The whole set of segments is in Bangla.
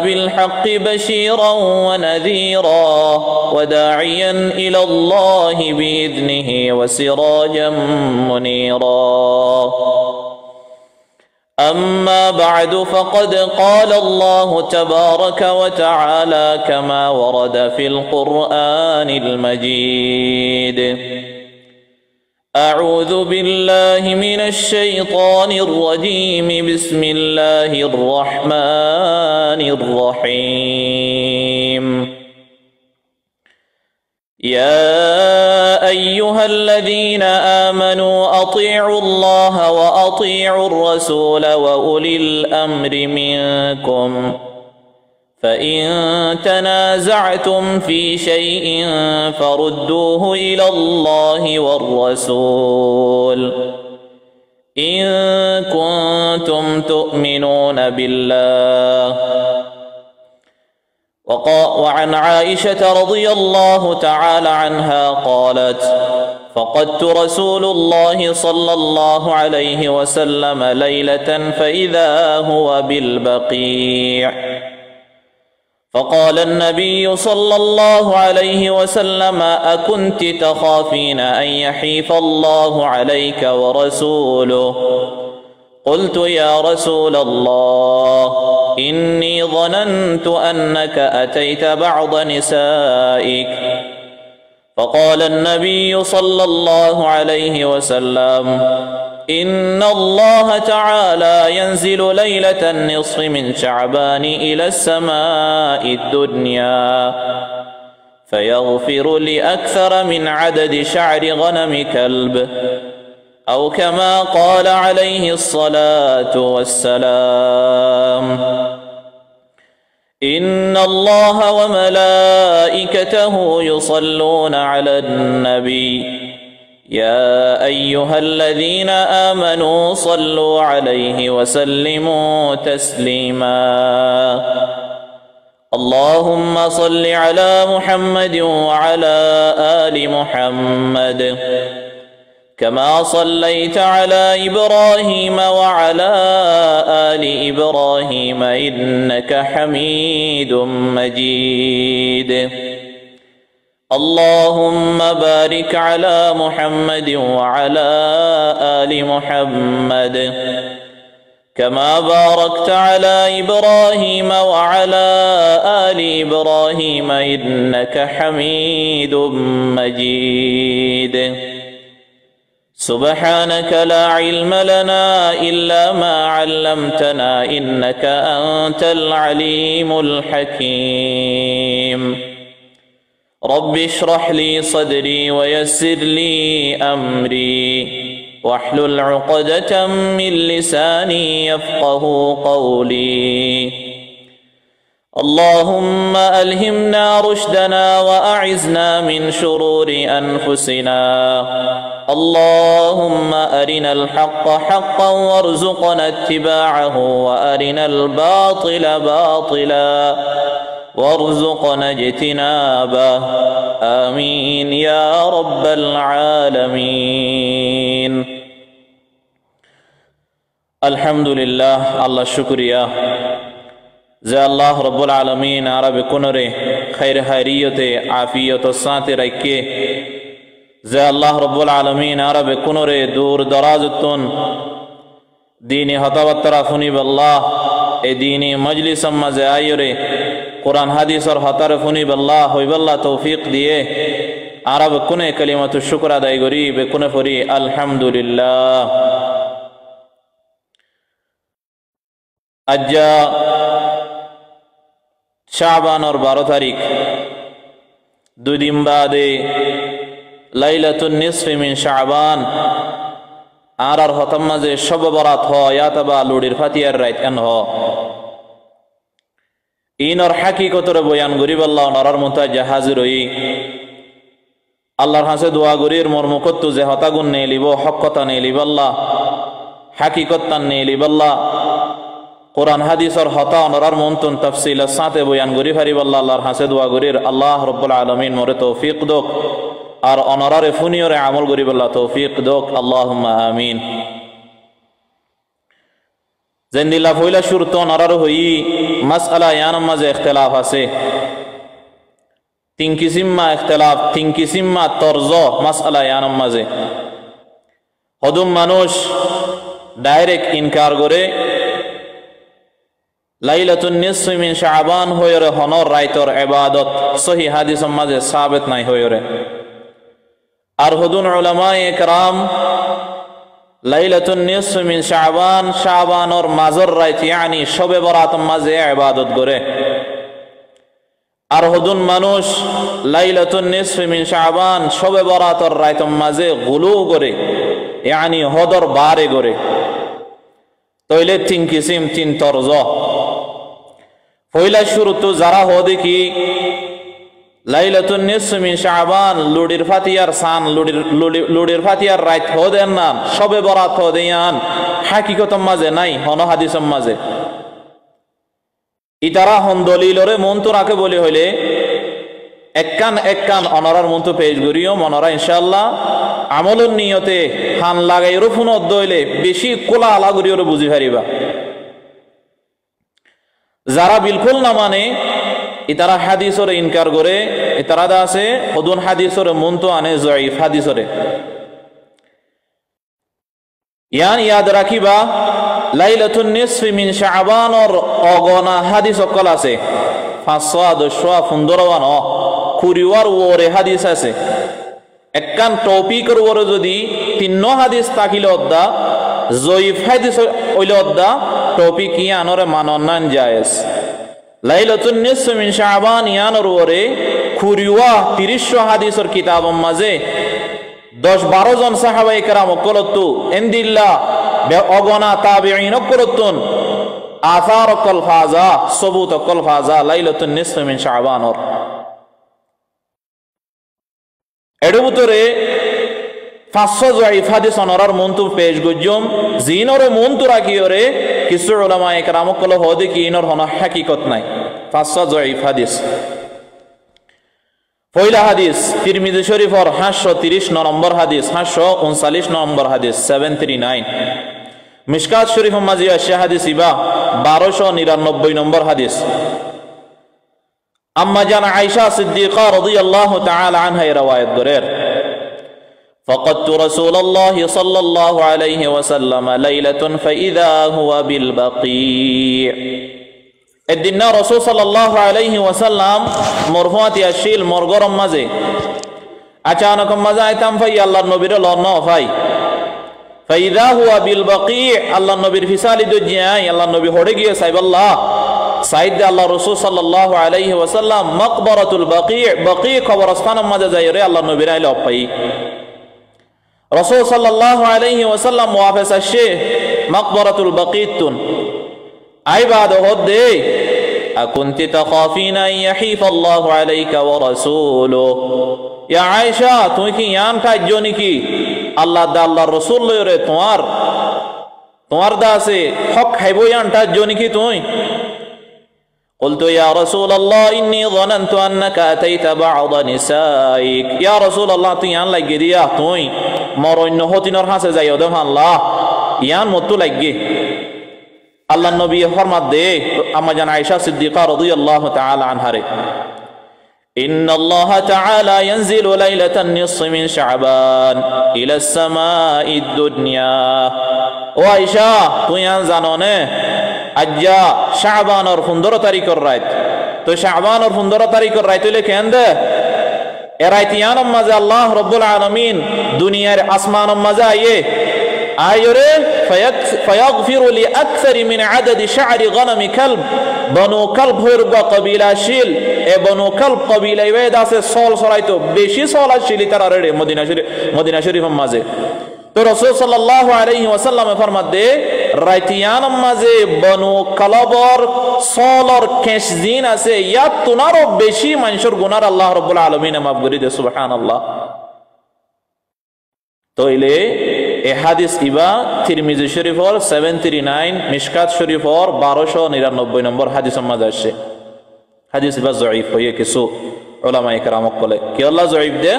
بالحق بشيرا ونذيرا وداعيا إلى الله بإذنه وسراجا منيرا. أما بعد، فقد قال الله تبارك وتعالى كما ورد في القرآن المجيد: أعوذ بالله من الشيطان الرجيم. بسم الله الرحمن الرحيم. يا أيها الذين آمنوا أطيعوا الله وأطيعوا الرسول وأولي الأمر منكم، فإن تنازعتم في شيء فردوه إلى الله والرسول إن كنتم تؤمنون بالله. وعن عائشة رضي الله تعالى عنها قالت: فقدت رسول الله صلى الله عليه وسلم ليلة فإذا هو بالبقيع، فقال النبي صلى الله عليه وسلم: أكنت تخافين أن يحيف الله عليك ورسوله؟ قلت: يا رسول الله، إني ظننت أنك أتيت بعض نسائك. فقال النبي صلى الله عليه وسلم: إن الله تعالى ينزل ليلة النصف من شعبان إلى السماء الدنيا فيغفر لأكثر من عدد شعر غنم كلب، أو كما قال عليه الصلاة والسلام. إن الله وملائكته يصلون على النبي، يا أيها الذين آمنوا صلوا عليه وسلموا تسليما. اللهم صل على محمد وعلى آل محمد كما صليت على إبراهيم وعلى آل إبراهيم إنك حميد مجيد. اللهم بارك على محمد وعلى آل محمد كما باركت على إبراهيم وعلى آل إبراهيم إنك حميد مجيد. سبحانك لا علم لنا إلا ما علمتنا إنك أنت العليم الحكيم. رب اشرح لي صدري ويسر لي أمري واحلل عقدة من لساني يفقه قولي. اللهم ألهمنا رشدنا وأعذنا من شرور أنفسنا. اللهم أرنا الحق حقا وارزقنا اتباعه وأرنا الباطل باطلا وارزقنا اجتنابه. آمين يا رب العالمين. الحمد لله. الله شكريا যে আল্লাহ রব্বুল আলমিন আরবে কোনরে খৈর হারিয়তে আফিয়ত সাথে রাখে, যে আল্লাহ রব্বুল আলমিন আরবে কোনরে দূর দরাজতুন দিনী হতাবত্তরা ফুনিবাল্লাহ এ দিনী মজলিস মাঝে আইরে কোরআন হাদিসর হতার ফুনিবাল্লাহ হইবাল্লাহ তৌফিক দিয়ে আরব কোনে কালিমাতু শুকর আদায় করি বে কোনে ফরি আলহামদুলিল্লাহ। আজ্জা শাবানোর 12 তারিখ, 2 দিন বাদে লাইলাতুন নিসফি মিন শাবান আর হতাম মাঝে শব বরাত ইয়াতাবা লুডির ফাতিয়ার রাইত এন ইনর হাকিকতরে বয়ান গরিব আল্লাহ নরার মুতাজা হাজির হই আল্লাহর হাসে দোয়া গরির মর্মকত্তু যে হতাগুন নে লিব হক কথা নে লিব আল্লাহ হাকিকতান নে লিব আল্লাহ কোরআন হাদিসর হতা অনরার মন্তন তাফসিল সাথে বয়ান গরি ফারিব আল্লাহ আল্লাহর হাসে দোয়া গরির আল্লাহ রব্বুল আলামিন মোরে তৌফিক দোক আর অনরারে ফুনিয়রে আমল গরিব আল্লাহ তৌফিক দোক। আল্লাহুম্মা আমিন। জেন্দিল্লা ফইলা শুরুত নরার হই মাসআলা ইয়ানম মাঝে ইখতিলাফ আছে তিন কিসিমা ইখতিলাফ তিন কিসিমা তরজ মাসআলা ইয়ানম মাঝে হদুম মানুষ ডাইরেক্ট ইনকার করে লাইলাতুন নিসফি মিন শাবান হয়রে হনর রাইতর ইবাদত সহি হাদিসের মাঝে সাবিত নাই হয়রে আর হদুন উলামায়ে ইকরাম লাইলাতুন নিসফি মিন শাবান শাবানর মাজর রাইত ইয়ানি শবে বরাত মাঝে ইবাদত করে আর হদুন মানুষ লাইলাতুন নিসফি মিন শাবান শবে বরাতর রাইত মাঝে গুলু করে ইয়ানি হদর বারে করে তইলে তিন কিসিম তিন তরজ পয়লা শুরুতে যারা হদে কি লাইলাতুন নিসফি মিন শাবান লুডির ফাতিয়ার সান লুডির ফাতিয়ার রাইত হদেন না শবে বরাত হদেয়ান হাকিকতম মাঝে নাই হন হাদিসম মাঝে ইতারা হন দলিলরে মন্তু রাখে বলে হইলে এককান অনরার মন্তু পেশ করিও মনরা ইনশাআল্লাহ আমলের নিয়তে হান লাগাই রুফুন দইলে বেশি কোলা আলা করিও বুঝি পারিবা যারা বিলকুল না মানে ইতারা হাদিসরে ইনকার করে ইতারা দা আছে হদুন হাদিসরে মন্তু আনে জয়ীফ হাদিসরে ইয়ান ইয়াদ রাখিবা লাইলাতুন নিসফি মিন শাবানর অগনা হাদিস অকল আছে 510 কুরিওয়ার ওরে হাদিস আছে একখান টপিকের ওরে যদি তিন্ন হাদিস তাকিলে অদ্দা জয়ীফ হাদিস হইলে অদ্দা টপিক ইয়ানরে মাননান জায়েজ লাইলাতুন নিসফি মিন শাবান ইয়ানর ওরে কুরিওয়া 30 হাদিসর কিতাবম মাঝে 10-12 জন সাহাবায়ে কেরাম কলতু ইনদিল্লাহ অগনা তাবিঈন কলতুন আসার কল ফাজা সবুত কল ফাজা লাইলাতুন নিসফি মিন শাবানর এর ভিতরে 500 জয়ীফ হাদিস অনরার মন্তু পেশ গজম জিনরে মন্তু রাখিওরে কিছু উলামায়ে কেরাম কল হদে কি ইনর হন হাকিকত নাই 500 জয়ীফ হাদিস পয়লা হাদিস তিরমিজি শরীফর 530 নম্বর হাদিস 539 নম্বর হাদিস 739 মিশকাত শরীফ মাঝে আসে হাদিস ইবা 1299 নম্বর হাদিস আম্মা জান আয়েশা সিদ্দিকা রাদিয়াল্লাহু তাআলা আনহা রওয়ায়াত করেন فقدت رسول الله صلى الله عليه وسلم ليلة فإذا هو بالبقيع الدين رسول صلى الله عليه وسلم مرفوعات يشيل مرغرم مزه اچانك مزه ايتم في الله النبي لنا فاي فإذا هو بالبقيع الله النبي في سالي دجاي الله النبي هودغي صاحب الله سيد الله رسول صلى الله عليه وسلم مقبرة البقيع بقيع قبرستان مزه زيره الله النبي له پي رسول صلى الله عليه وسلم وافس الشيء مقبرة البقيع أي بعد هدي أكنت تخافين أن يحيف الله عليك ورسوله يا عائشة توكي يان تاجوني كي الله دا الله رسول يره توار دا سي حق حيبو يان تاجوني كي توي قلت يا رسول الله إني ظننت أنك أتيت بعض نسائك يا رسول الله تيان لگي ديا توي مارو إنه هوتي نور حاسة زي ودم الله يان متو لگي الله النبي فرمت دي أما جان عائشة صديقة رضي الله تعالى عنها ري إن الله تعالى ينزل ليلة النصف من شعبان إلى السماء الدنيا وعائشة تويان زانونه أجا شعبان اور 15 تاریخ الرايت تو شعبان اور 15 تاریخ الرايت لك عنده ارايتيان مزا الله رب العالمين دنيا اسمان مزا ايه آيوره فيغفر لأكثر من عدد شعر غنم كلب بنو كلب هربا قبيلة شيل بنو كلب قبيلة ويدا سے سول سرايتو بيشي سولا شيلي ترارده مدينة شريف مازه تو رسول صلى الله عليه وسلم فرمت دے رائتیان مازه بنو کلبر سولر کشزین اسے یا تنارو بيشي منشور گنار الله رب العالمين مبغري دے سبحان الله تو إلي حدیث ইবা তিরমিজি শরীফর 739 মিশকাত শরীফর 1299 নম্বর হাদিসের মাঝে আসে হাদিস ইবা জয়ীফ হয়ে কিছু উলামায়ে কেরাম বলে কি আল্লাহ জয়ীফ দে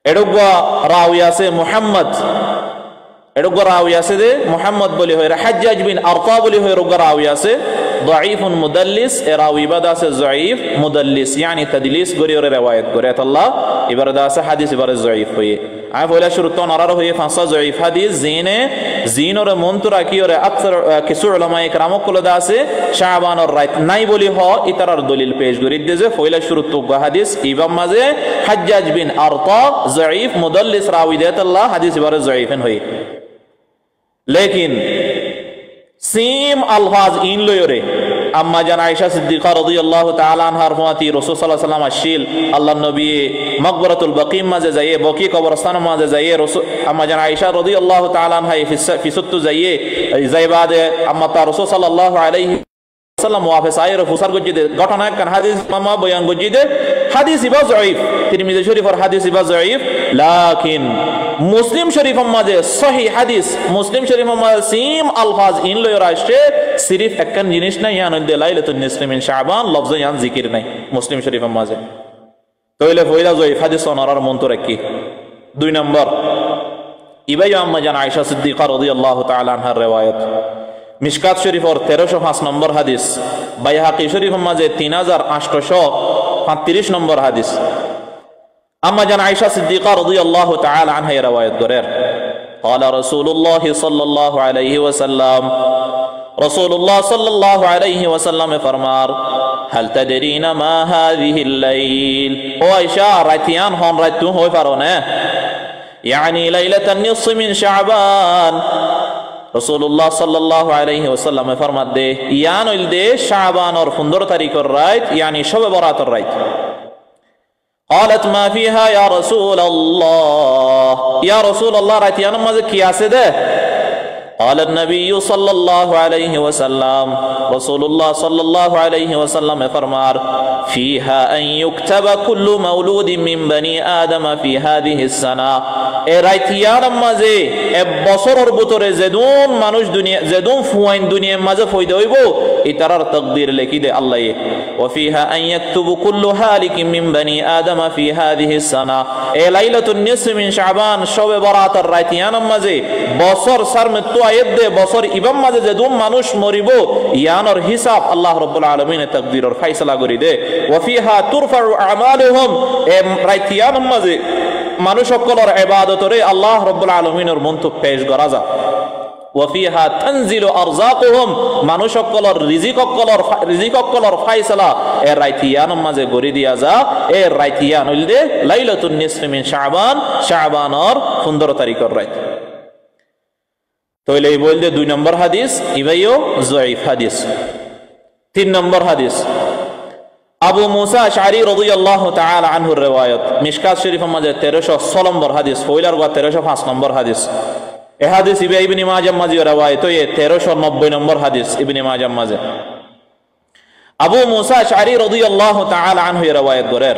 এডুগা রাওয়ি আছে মুহাম্মদ এরকম রাওয়ী আছে যে মুহাম্মদ বলি হয় হাজ্জাজ বিন আরতা বলি হয় এরকম রাওয়ী আছে দাঈফুন মুদাল্লিস এ রাওয়ী বাদ আছে যায়ীফ মুদাল্লিস ইয়ানি তাদলিস গরি ওরে রিওয়ায়াত করে আল্লাহ এবারে দা আছে হাদিস এবারে যায়ীফ হয়ে আই বলা শুরু তো নরার হয়ে ফাঁসা যায়ীফ হাদিস জিন ওরে মন্তরা কি ওরে আকসার কিছু উলামা ইকরাম কলে দা আছে শাবান আর রাত নাই বলি হ ইতারার দলিল পেশ করি দে যে ফয়লা শুরু তো হাদিস ইবাম মাঝে হাজ্জাজ বিন আরতা যায়ীফ মুদাল্লিস রাওয়ী দে আল্লাহ হাদিস এবারে যায়ীফেন হয়ে लेकिन सीम अल्फाज इन लोरे अम्मा जान आयशा सिद्दीक़ा रज़ियल्लाहु ताला अन्हा फरमाती रसूल सल्लल्लाहु अलैहि वसल्लम अशील अल्लाह नबी मक़बरतुल बक़ी माजे जाइए बक़ी कब्रिस्तान माजे जाइए रसूल अम्मा जान आयशा रज़ियल्लाहु ताला अन्हा फी सुत्तु जाइए जाइबाद अम्मा ता रसूल सल्लल्लाहु अलैहि वसल्लम वाफिस आए रफुसार गजिदे घटना कान हादिस मामा बयान गजिदे हादिस इबा ज़ईफ तिरमिज़ी शरीफ और हादिस इबा ज़ईफ लेकिन मुस्लिम शरीफ माजे सही हादिस मुस्लिम शरीफ माजे सीम अल्फाज इन लो राष्ट्रे सिर्फ एकन जिनिस ना यान दे लाइलातुन निस्फ मिन शाबान लफ्ज यान जिकिर नहीं मुस्लिम शरीफ माजे तोइले फयला ज़ईफ हादिस नरार मंतो रखी 2 नंबर इबाय अम्मा जान आयशा सिद्दीक़ा रज़ियल्लाहु ताला अन्हा रिवायत मिशकात शरीफ और 1305 नंबर हादिस बायहाकी शरीफ माजे 3835 नंबर हादिस अम्मा जान आयशा सिद्दीक़ा रज़ियल्लाहु ताला अन्हा रिवायत करें क़ाल रसूलुल्लाह सल्लल्लाहु अलैहि वसल्लम रसूलुल्लाह सल्लल्लाहु अलैहि वसल्लम फरमार हल तदरीना मा हाज़िहिल लैल ओ आयशा रातियान होन रात हो फरोने यानी लैलतन निस्फ मिन शाबान रसूलुल्लाह सल्लल्लाहु अलैहि वसल्लम फरमाते दे यान इल दे शाबान और 15 तारीख और रात यानी शब बरात और रात قالت ما فيها يا رسول الله راتيان ماذا كياسده قال النبي صلى الله عليه وسلم رسول الله صلى الله عليه وسلم فرمار فيها أن يكتب كل مولود من بني آدم في هذه السنة راتيان ماذا بصر بطر زدون مانوش دنيا زدون فوين دنيا ماذا فويدويبو اترار تقدير لكي دي الله وفيها أن يكتب كل هالك من بني آدم في هذه السنة ليلة النصف من شعبان شو برات الراتيان ماذا بصر سرمتو আয়াত দে বছর ইবাম মাঝে যে দুম মানুষ মরিব ইয়ানোর হিসাব আল্লাহ রাব্বুল আলামিন তাকদীরের ফয়সালা করি দে ওয়া ফিহা তুরফাউ আমালুহুম রাইতিয়ান মাঝে মানুষ সকলের ইবাদতরে আল্লাহ রাব্বুল আলামিনের মন্তব্য পেশ করা যায় ওয়া ফিহা তানজিলু আরযাকুহুম মানুষ সকলের রিজিক সকলের ফয়সালা এ রাইতিয়ান মাঝে করি দিয়া যা এ রাইতিয়ান হইলে লাইলাতুন নিসফি মিন শাবানর 15 তারিখের রাত तो ये बोल दे 2 नंबर हदीस इवयो ज़ईफ हदीस 3 नंबर हदीस अबू मूसा अशअरी रज़ियल्लाहु ताला अन्हु रिवायत मिशकात शरीफ में 1316 नंबर हदीस फोइलर व 1305 नंबर हदीस ए हदीस इब्न माजाह में रिवायत तो ये 1390 नंबर हदीस इब्न माजाह में अबू मूसा अशअरी रज़ियल्लाहु ताला अन्हु रिवायत करे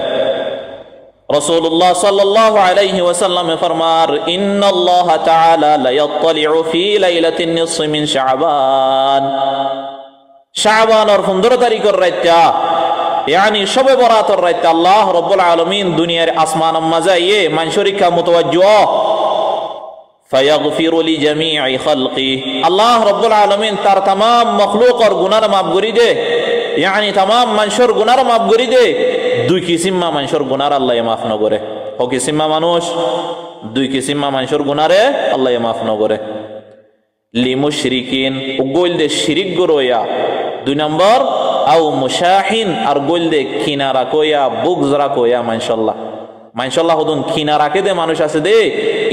रसूलुल्लाह सल्लल्लाहु अलैहि वसल्लम फरमार इन्नल्लाह ताला लयत्तलिउ फी लैलतिन निस्फ मिन शाबान शाबान और 15 तारीख और रात यानी शब बरात और रात अल्लाह रब्बुल आलमीन दुनिया रे आसमान मजा ये मंशूरी का मुतवज्जो फयगफिरु लि जमीइ खल्qi अल्लाह रब्बुल आलमीन तार तमाम मखलूक और गुनाह माफ करी दे यानी तमाम मंशूर गुनाह माफ करी दे 2 किस्म मंशूर गुनाह अल्लाह माफ न करे हो किस्म मानुष 2 किस्म मंशूर गुनाह रे अल्लाह माफ न करे लि मुशरिकिन उगोल दे शिरिक गरोया 2 नंबर आउ मुशाहिन और गोल दे किनारा कोया बुगजरा कोया माशाल्लाह हुदुन किनारा के दे मानुष आसे दे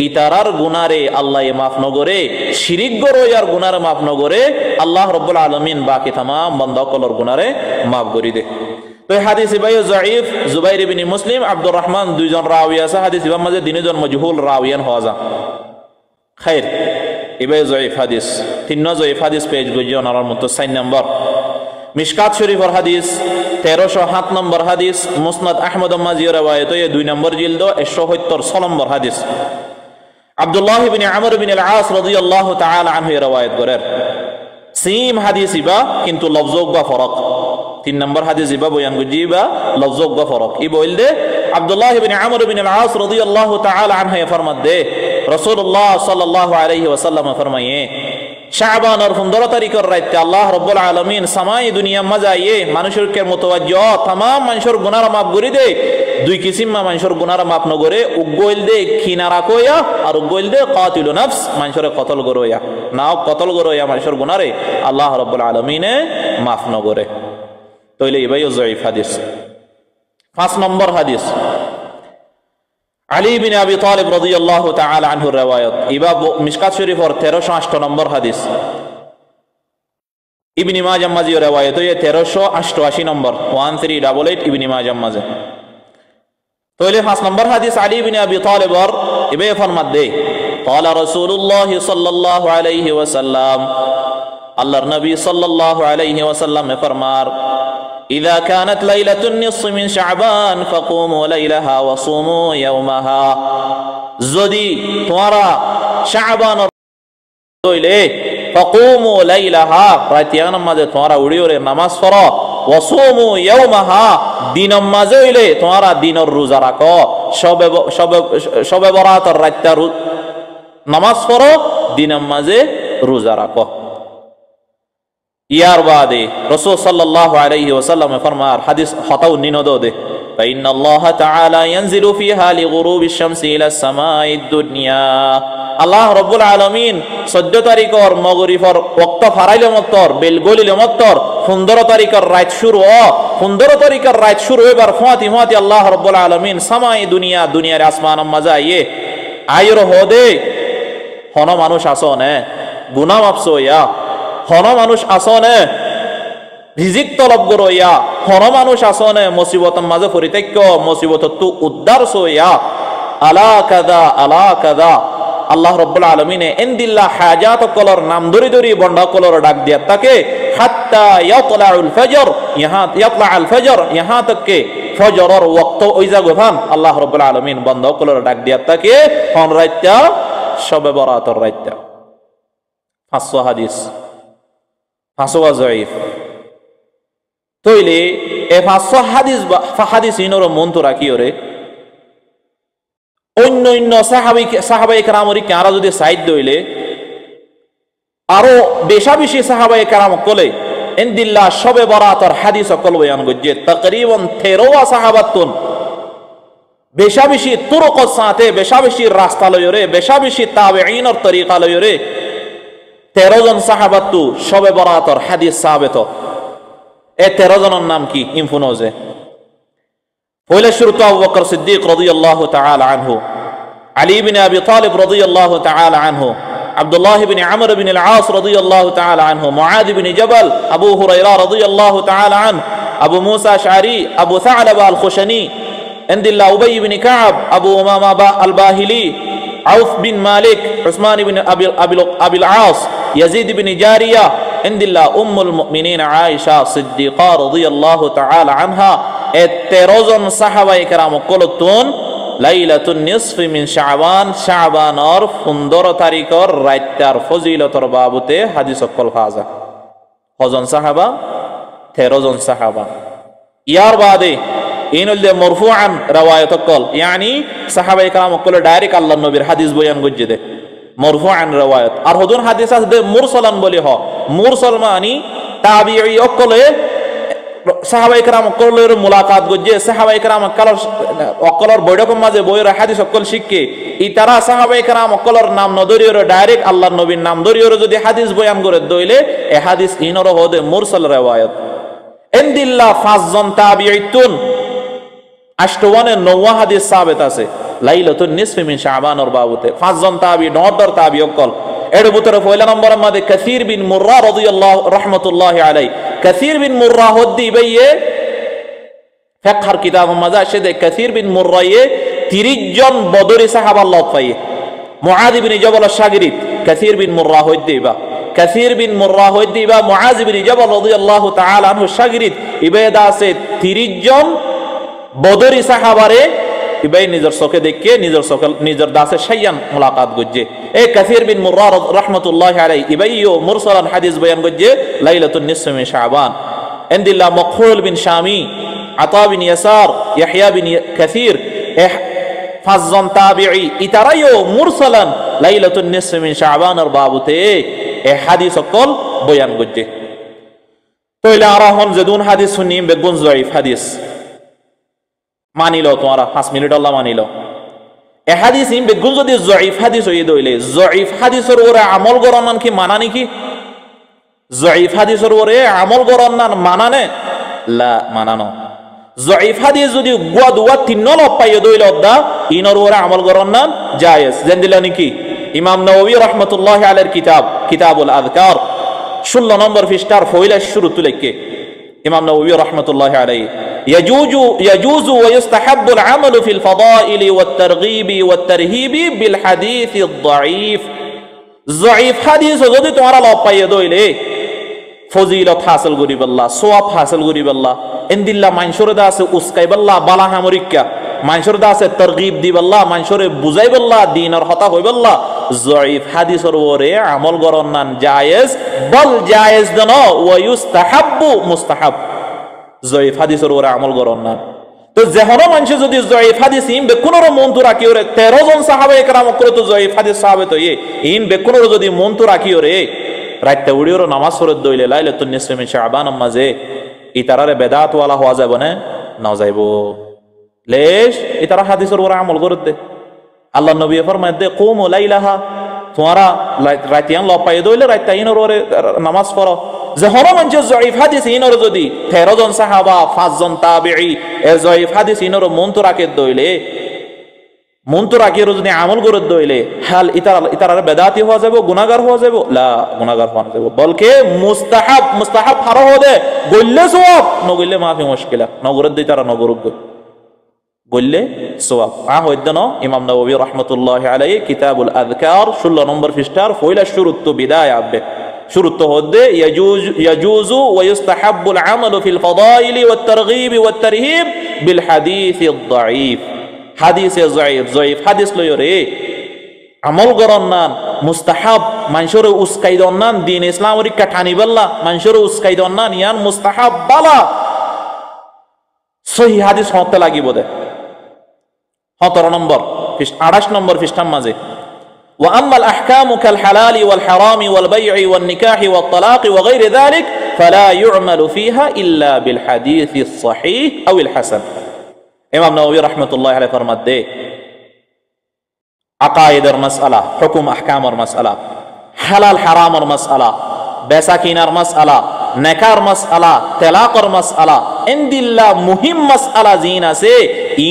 इतारार गुनारे अल्लाह माफ न करे शिरिक गरोयार गुनारे माफ न करे अल्लाह रब्बुल आलमीन बाकी तमाम बंदा कलर गुनारे माफ करी दे तो हादिस भाई ज़ईफ जुबैर इब्न मुस्लिम अब्दुर रहमान 2 जन रावी আছে হাদিস ইমাম মাঝে 3 জন মজহুল রাওয়ান হওয়া खैर ইবাই ज़ईफ হাদিস 3 ज़ईफ হাদিস পেজ গজিও নারার মত 4 নম্বর मिशकात शरीफ और हदीस 1307 नंबर हदीस मुस्नद अहमद माजी रिवायत ये 2 नंबर जिल्द 176 नंबर हदीस अब्दुल्लाह इब्न अमर इब्न अल-आस रज़ियल्लाहु ताला अन्हु रिवायत करें सेम हदीस इबा किंतु लफ्ज़ों का फर्क 3 नंबर हदीस इबा बयान गुजीबा लफ्ज़ों का फर्क ई बोल दे अब्दुल्लाह इब्न अमर इब्न अल-आस रज़ियल्लाहु ताला अन्हु फरमात दे রাসূলুল্লাহ সাল্লাল্লাহু আলাইহি ওয়াসাল্লাম ফরমায়ে শাবানের 15 তারিখের রাতে আল্লাহ রাব্বুল আলামিন সামাই দুনিয়া মাজায়ে মানুষের মুতাওয়াজ্জহ तमाम মানুষের গুনাহ মাফ করে দে দুই কিসিম মানুষের গুনাহ মাফ ন করে উগল দে কিনারা কইয়া আর উগল দে কাতিলু নফস মানুষের কতল গরোয়া নাও কতল গরোয়া মানুষের গুনারে আল্লাহ রাব্বুল আলামিনে মাফ ন করে তাইলে ইবাইও যায়িফ হাদিস 5 নম্বর হাদিস আলী বিন আবি তালিব রাদিয়াল্লাহু তাআলা আনহু riwayat ইবা মিশকাত শরীফের 1308 নম্বর হাদিস ইবনে মাজাহ মাজি riwayat হয়ে 1388 নম্বর 1388 ইবনে মাজাহ মাজি তাহলে 5 নম্বর হাদিস আলী বিন আবি তালিব ইবে ফরমাত দে قال رسول الله صلى الله عليه وسلم আল্লাহর নবী সাল্লাল্লাহু আলাইহি ওয়াসাল্লাম ফরমার إذا كانت ليلة النصف من شعبان فقوموا ليلها وصوموا يومها যদি তোমরা শাবান হইলে فقوموا ليلها রাতিয়ান নামাজে তোমরা উড়িওরে নামাজ পড়ো وصوموا يومها দিন নামাজে হইলে তোমরা দিনের রোজা রাখো শবে বরাতের রাতটা নামাজ পড়ো দিন নামাজে রোজা রাখো ইয়ার বাদে রাসূল সাল্লাল্লাহু আলাইহি ওয়াসাল্লাম ফরমার হাদিস হতাও নিনদ দে فإن الله تعالى ينزل فيها لغروب الشمس إلى السماء الدنيا আল্লাহ রাব্বুল আলামিন 14 তারিখের মাগরিবের ওয়াক্ত ফারাইলে মত্তর বেলগলিলে মত্তর 15 তারিখের রাত শুরু 15 তারিখের রাত শুরু হইবার ফাতিমাতি আল্লাহ রাব্বুল আলামিন সামাই দুনিয়ার আসমান মাজায়ে আইর হদে হন মানুষ আসনে গুনাহ মাফসোয়া হন মানুষ আসনে রিজিক তলব গরইয়া হন মানুষ আসনে মুসিবতের মাঝে পরিত্যাগ মুসিবত তু উদ্ধার সইয়া আলা কাদা আল্লাহ রাব্বুল আলামিন ইনদিল্লাহ হাজাত কলর নাম ধরি ধরি বন্ধ কলর ডাক দিয়া তাকে হাত্তা ইয়াতলাউল ফজর ইয়াতলাউল ফজর ইহা তক কে ফজরের ওয়াক্ত ওই জাগভান আল্লাহ রাব্বুল আলামিন বন্ধ কলর ডাক দিয়া তাকে হন রাইতা শবে বরাতের রাইতা 500 হাদিস 500 যায়িফ তইলে এ 500 হাদিস ইনর মন তো রাখি ওরে অন্য সাহাবায়ে কেরামরি কারা যদি সাইড দইলে আরো বেশি সাহাবায়ে কেরাম কলে ইনদিল্লাহ শবে বরাতের হাদিস সকল বয়ান গজ্জে তাকরিবান 13 সাহাবাতুন বেশি তুরুকত সাথে বেশি রাস্তা লয়রে বেশি তাবেঈনের তরিকা লয়রে 13 জন সাহাবাতু শবে বরাতের হাদিস সাবিত এ 13 জনের নাম কি ইনফুনোজে পয়লা শুরুতে আবু বকর সিদ্দিক রাদিয়াল্লাহু তাআলা আনহু আলী ইবনে আবি তালিব রাদিয়াল্লাহু তাআলা আনহু আব্দুল্লাহ ইবনে আমর ইবনে আল-আস রাদিয়াল্লাহু তাআলা আনহু মুআদ ইবনে জাবাল আবু হুরায়রা রাদিয়াল্লাহু তাআলা আনহু আবু মুসা আশআরি আবু সা'লাবা আল-খুশনি ইনদিল্লাহ উবাই ইবনে কাব আবু উমামা আল-বাহিলি আউফ বিন মালিক উসমান ইবনে আবিল আস ইয়াজিদ ইবনে জারিয়া ইনদিল্লাহ উম্মুল মুমিনিন আয়েশা সিদ্দিকা রাদিয়াল্লাহু তাআলা আনহা এ 13 জন সাহাবায়ে কেরাম কলতুন লাইলাতুন নিসফি মিন শাবানর 15 তারিখের রাতটার ফজিলতর বাবতে হাদিস কল ফাজা কজন সাহাবা 13 জন সাহাবা ইয়ার বাদে ইনলে মারফুআন riwayat কল yani সাহাবায়ে কেরাম কল ডাইরেক্ট আল্লাহর নবীর হাদিস বয়ান গজ্জে দে মারফুআন riwayat আর হদুন হাদিস আছে মুরসালান বলি হ মুরসাল মানে তাবিঈ অকলে সাহাবায়ে কেরাম কলের মুলাকাত গজ্জে সাহাবায়ে কেরাম অকলর বৈঠকের মাঝে বইয়ের হাদিস অকল শিখকে ই তারা সাহাবায়ে কেরাম অকলর নাম নদরিয়র ডাইরেক্ট আল্লাহর নবীর নাম দরিয়র যদি হাদিস বয়ান করে দইলে এ হাদিস ইনর হদে মুরসাল riwayat ইনদিল্লাহ 5 জন তাবিঈতুন আষ্টওয়ানে 9 হাদিস সাবিত আছে লাইলাতুন নিসফি মিন শাবানর বাবতে 5 জন তাবিঈ নদর তাবিঈ অকল এর ভিতরে পয়লা নম্বরের মধ্যে কাসীর বিন মুররা রাদিয়াল্লাহু রাহমাতুল্লাহি আলাইহি কাসীর বিন মুররা হদ্দি বাইয়ে ফিকহর কিতাব মজা শে কাসীর বিন মুররায়ে 30 জন বদরি সাহাবা আল্লাহ পাইয়ে মুআদ ইবনে জাবাল শাগিরিদ কাসীর বিন মুররা হদ্দি বা কাসীর বিন মুররা হদ্দি বা মুআদ ইবনে জাবাল রাদিয়াল্লাহু তাআলা আনহু শাগিরিদ ইবাদা আছে 30 জন বদরি সাহাবারে ইবাই নিজের চোখে দেখে নিজের দাসে শাইয়ান মুলাকাত গজ্জে এ কাসীর বিন মুররা রাহমাতুল্লাহি আলাইহি ইবাইও মুরসালান হাদিস বয়ান গজ্জে লাইলাতুন নিসফি মিন শাবান ইনদিল্লাহ মাকহুল বিন শামি আতা বিন ইয়াসার ইয়াহইয়া বিন কাসীর পাঁচজন তাবিঈ ইতারাইও মুরসালান লাইলাতুন নিসফি মিন শাবানের বাবুতে এ হাদিস সকল বয়ান করছে। তইলে আরা হন যেদুন হাদিস শুনিম বেগুন জয়ীফ হাদিস মানিল তোমারা 5 মিনিট আল্লাহ মানিল এ হাদিস ইম বেগুন যদি জয়ীফ হাদিস হইয়ে দইলে জয়ীফ হাদিসের ওরে আমল গরনান কি মানা নাকি? জয়ীফ হাদিসের ওরে আমল গরনান মানানে লা মানানো। জয়ীফ হাদিস যদি গুয়া দুয়া তিন লব পাইয়ে দইলে অদ্দা ইনর ওরে আমল গরনান জায়েজ জেন দিল নাকি? ইমাম নববী রাহমাতুল্লাহি আলাইহির কিতাবুল আযকার 16 নম্বর পৃষ্ঠার ফয়লা শুরু তুলেকে ইমাম নববী রাহমাতুল্লাহি আলাইহি يجوز ويستحب العمل في الفضائل والترغيب والترهيب بالحديث الضعيف ضعيف حديث যদি তোমরা লব পাইয়ে দইলে ফজিলত হাসিল করিবাল্লাহ সওয়াব হাসিল করিবাল্লাহ ইনদিল্লাহ মানসুর দাসে উস্কাইবাল্লাহ বালা হামরিকা মানসুর দাসে তারগীব দিবাল্লাহ মানসুরে বুঝাইবাল্লাহ দ্বীনের হতা হইবাল্লাহ জয়ীফ হাদিসের ওরে আমল গরনান জায়েজ বল জায়েজ দন ওয়া ইউস্তাহাব্বু মুস্তাহাব জয়ীফ হাদিসের ওরে আমল গরনান। তো যেহনো মানুষ যদি জয়ীফ হাদিস ইম বেকুনর মন্তু রাখি ওরে 13 জন সাহাবা একরাম করে তো জয়ীফ হাদিস সাহাবে তো ইম বেকুনর যদি মন্তু রাখি ওরে রাইতে উড়িওর নামাজ পড়ে দইলে লাইলাতুন নিসফি মিন শাবান মাঝে ইতারারে বেদাত ওয়ালা হওয়া যাবে না যাইব লেশ ইতারা হাদিসের ওরে আমল করে দে। আল্লাহ নবী ফরমায় দে কুমু লাইলাহা তোমরা রাতিয়ান লব পাইয়ে দইলে রাইতে ইনর ওরে নামাজ পড়ো। যেহনো মানুষ জয়ীফ হাদিস ইনর যদি 13 জন সাহাবা 5 জন তাবিঈ এ জয়ীফ হাদিস ইনর মন্তু রাখে দইলে মন্তু রাখি যদি আমল করে দইলে হাল ইতারা বেদাতি হওয়া যাবে গুনাহগার হওয়া যাবে লা গুনাহগার হওয়া যাবে বলকে মুস্তাহাব ফারো হদে গইলে সওয়াব নগইলে মাফি মুশকিলা নগরদ দি তারা নগরুক গইলে সওয়াব হইদনো ইমাম নববী রাহমাতুল্লাহি আলাইহি কিতাবুল আযকার 16 নম্বর পৃষ্ঠার ফয়লা শুরুত বিদায় আবে শুরুত হদে ইয়াজুজু ওয়া ইউস্তাহাব্বুল আমালু ফিল ফাদাইলি ওয়াত তারগীব ওয়াত তারহিব বিল হাদিসিদ দাঈফ হাদিসে জয়ীফ হাদিস লইও রে আমল গরনান মুস্তাহাব মানসুরে উস্কাইদনান দ্বীন ইসলাম রিকা ঠানিবাল্লাহ মানসুরে উস্কাইদনান ইয়ান মুস্তাহাব বালা সহিহ হাদিস হতে লাগিব দে 17 নম্বর 28 নম্বর পৃষ্ঠার মাঝে وأما الأحكام كالحلال والحرام والبيع والنكاح والطلاق وغير ذلك فلا يعمل فيها إلا بالحديث الصحيح أو الحسن ইমাম নববী রাহমাতুল্লাহি আলাইহি ফরমাত দে আকায়েদের মাসআলা হুকুম আহকামের মাসআলা হালাল হারামের মাসআলা বেচা কিনার মাসআলা নেকার মাসআলা তালাকের মাসআলা ইনদিল্লাহ মুহিম মাসআলা জিন আছে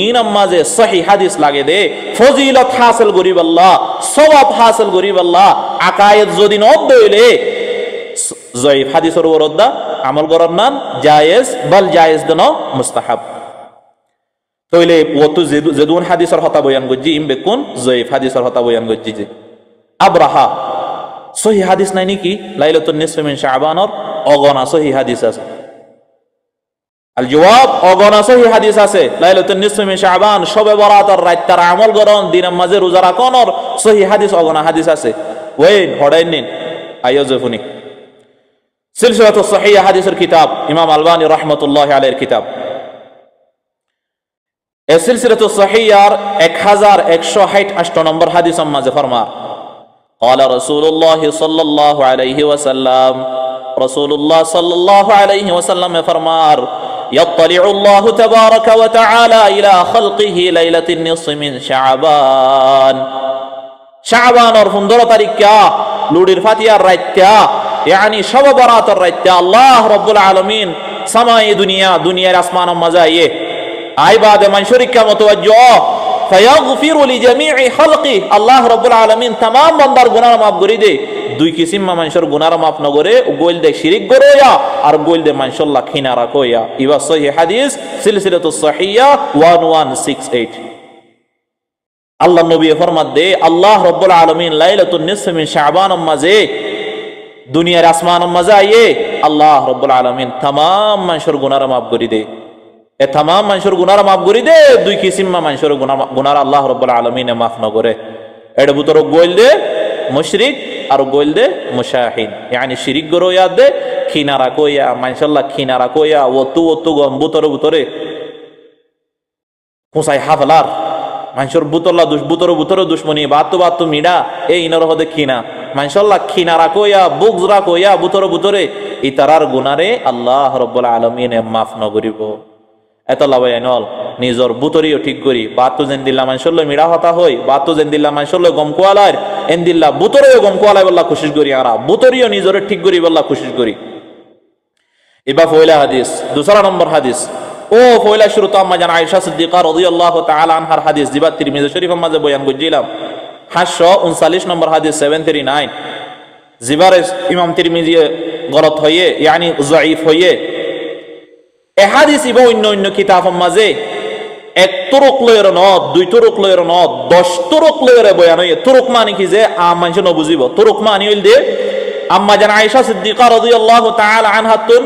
ইনাম মাঝে সহিহ হাদিস লাগে দে ফজিলত হাসিল করিবাল্লাহ সওয়াব হাসিল করিবাল্লাহ আকায়েদ যদি নদ দইলে জয়ীফ হাদিসের ওরদা আমল গরনান জায়েজ বল জায়েজ দন মুস্তাহাব। তইলে ওতো যেদুন হাদিসের হতা বয়ান গজ্জি ইম বেকুন জয়ীফ হাদিসের হতা বয়ান গজ্জি যে আবরাহা সহিহ হাদিস নাই নাকি? লাইলাতুন নিসফি মিন শাবানের অগনা সহিহ হাদিস আছে। আল জবাব অগনা সহিহ হাদিস আছে লাইলাতুন নিসফি মিন শাবান শবে বরাতের রাত তার আমল গরন দিনের মাঝে রোজা রাখনের সহিহ হাদিস অগনা হাদিস আছে। ওয়েন হড়াইন নিন আইয়াজফুনি সিলসিলাতুস সহিহ হাদিসের কিতাব ইমাম আলবানী রাহমাতুল্লাহি আলাইহির কিতাব এই সিলসিলাতুস সহিহার 1168 নম্বর হাদিসের মাঝে ফরমা قال رسول الله صلى الله عليه وسلم رسول الله صلى الله عليه وسلم فرمار يطلع الله تبارك وتعالى إلى خلقه ليلة النصف من شعبان شعبان اور 15 তারিখা লুডির ফাতিয়ার রাতটা يعني শব বরাতের রাতটা আল্লাহ রাব্বুল আলামিন সামায়ে দুনিয়ার আসমানের মাঝে আইবাদে মানশুরিকা মুতাওয়াজ্জিহ ফায়াগফিরু লিজামি'i খালকি আল্লাহ রাব্বুল আলামিন तमाम বান্দার গুনাহ মাফ করে দে। দুই কিসিম মানুষের গুনাহ মাফ ন করে গোল দে শিরক গরোয়া আর গোল দে মানশাল্লাহ খিনারা কইয়া ইবা সহিহ হাদিস সিলসিলাতুস সহিহা 1168 আল্লাহ নবী ফরমাত দে আল্লাহ রাব্বুল আলামিন লাইলাতুন নিসফি মিন শাবান মাঝে দুনিয়ার আসমানের মাঝে আইয়ে আল্লাহ রাব্বুল আলামিন तमाम মানুষের গুনাহ মাফ করে দে। এ तमाम মানুষের গুনাহ মাফ করে দে দুই কিসিম মানুষের গুনাহ আল্লাহ রাব্বুল আলামিন মাফ ন করে এর ভিতর গোল দে মুশরিক আর গোল দে মুশাহিন يعني শিরক গরো ইয়াদ দে খিনারা কইয়া মানশাল্লাহ খিনারা কইয়া ওতু গম ভিতরে ভিতরে কোসাই হাফলার মানুষের বুতর দুশ্মনী বাত্তু মিডা এই ইনর হদে খিনা মানুষল্লাহ খিনা রাখোয়া বুকস রাখোয়া বুতরে ইতারার গুনারে আল্লাহ রব্বুল আলামিনে মাফ নগরিব এত লাভাই নল নিজর বুতরিও ঠিক করি বাত্তু যেন দিল্লা মানুষল্লো মিডা হতা হই বাত্তু যেন দিল্লা মানুষল্লো গম কোয়ালার এন দিল্লা বুতরেও গম কোয়ালাই বল্লা খুশি করি আরা বুতরিও নিজরে ঠিক করি বল্লা খুশি করি। এবার পয়লা হাদিস দুসরা নম্বর হাদিস ও পয়লা শুরু তো আম্মা জান আয়েশা সিদ্দিকা রাদিয়াল্লাহু তাআলা আনহার হাদিস জিবাত তিরমিজি শরীফের মাঝে বয়ান করছিলাম 539 নম্বর হাদিস 739 জিবার ইমাম তিরমিজি গলত হয়ে ইয়ানি যায়ীফ হয়ে এ হাদিস ইবা অন্য কিতাবের মাঝে এক তুরুক লয়ের নদ দুই তুরুক লয়ের নদ 10 তুরুক লয়ের বয়ান হয়ে তুরুক মানে কি যে মানুষ ন বুঝিব তুরুক মানে হইল দে আম্মা জান আয়েশা সিদ্দিকা রাদিয়াল্লাহু তাআলা আনহা তুন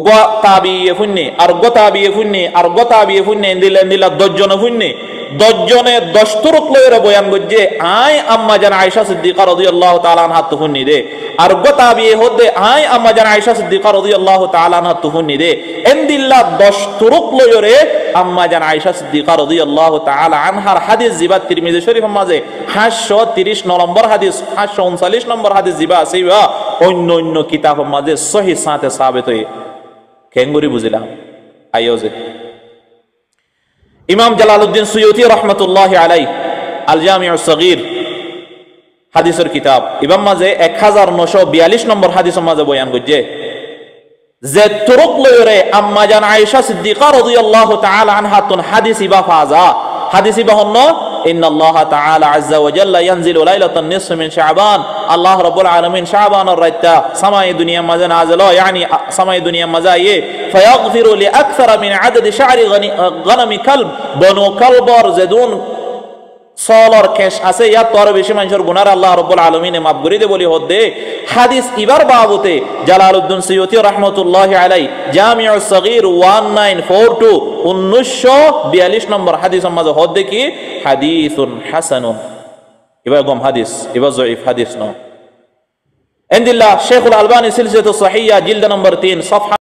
গো তাবিয়ে ফুন্নি আর গো তাবিয়ে ফুন্নি আর গো তাবিয়ে ফুন্নি দিলা 10 জন ফুন্নি 10 জনে 10 তুরুক লয়ের বয়ান গজ্জে আই আম্মা জান আয়েশা সিদ্দিকা রাদিয়াল্লাহু তাআলা আনহা তুফুন্নি দে আর গো তাবিয়ে হদে আই আম্মা জান আয়েশা সিদ্দিকা রাদিয়াল্লাহু তাআলা আনহা তুফুন্নি দে দিলা 10 তুরুক লয়রে আম্মা জান আয়েশা সিদ্দিকা রাদিয়াল্লাহু তাআলা আনহার হাদিস জিবাত তিরমিজি শরীফের মাঝে 530 নম্বর হাদিস 539 নম্বর হাদিস জিবা আছে অন্য কিতাবের মাঝে সহিহ সাথে সাবিত হই কেঙ্গুরি বুঝিলাম আয়োজে ইমাম জালালউদ্দিন সুয়ুতি রাহমাতুল্লাহি আলাইহি আল জামিউস সগীর হাদিসের কিতাব ইমাম মাঝে 1942 নম্বর হাদিসের মাঝে বয়ান করছে যে তুরুক লয়রে আম্মা জান আয়েশা সিদ্দিকা রাদিয়াল্লাহু তাআলা আনহা তুন হাদিস ইবা ফাজা হাদিস ইবা হন্ন ইন্নাল্লাহ তাআলা আযজা ওয়া জাল্লা ইয়ানজিলু লাইলাতান নিসফি মিন শাবান আল্লাহ রাব্বুল আলামিন শাবানের রাইতা সামায়ে দুনিয়া মাঝে নাযিল ইয়ানি সামায়ে দুনিয়া মাঝে ফায়াগফিরু লি আকসারা মিন আদাদি শা'রি গনামি কালব বনু কালবর জাদুন সলর কেশ আছে ইয়া তোর বেশি মানুষের গুনার আল্লাহ রাব্বুল আলামিনে মাফ করে দে বলি হদে হাদিস ইবার বাবুতে জালালউদ্দিন সুয়ুতি রাহমাতুল্লাহি আলাইহি জামিউস সগীর 1942 1942 নম্বর হাদিসের মাঝে হদে কি হাদিসুন হাসানুন ইবা গম হাদিস ইবা যায়ীফ হাদিস ন ইনদিল্লাহ শেখুল আলবানী সিলসিলাতুস সহিহা জিলদ নম্বর 3 সফহা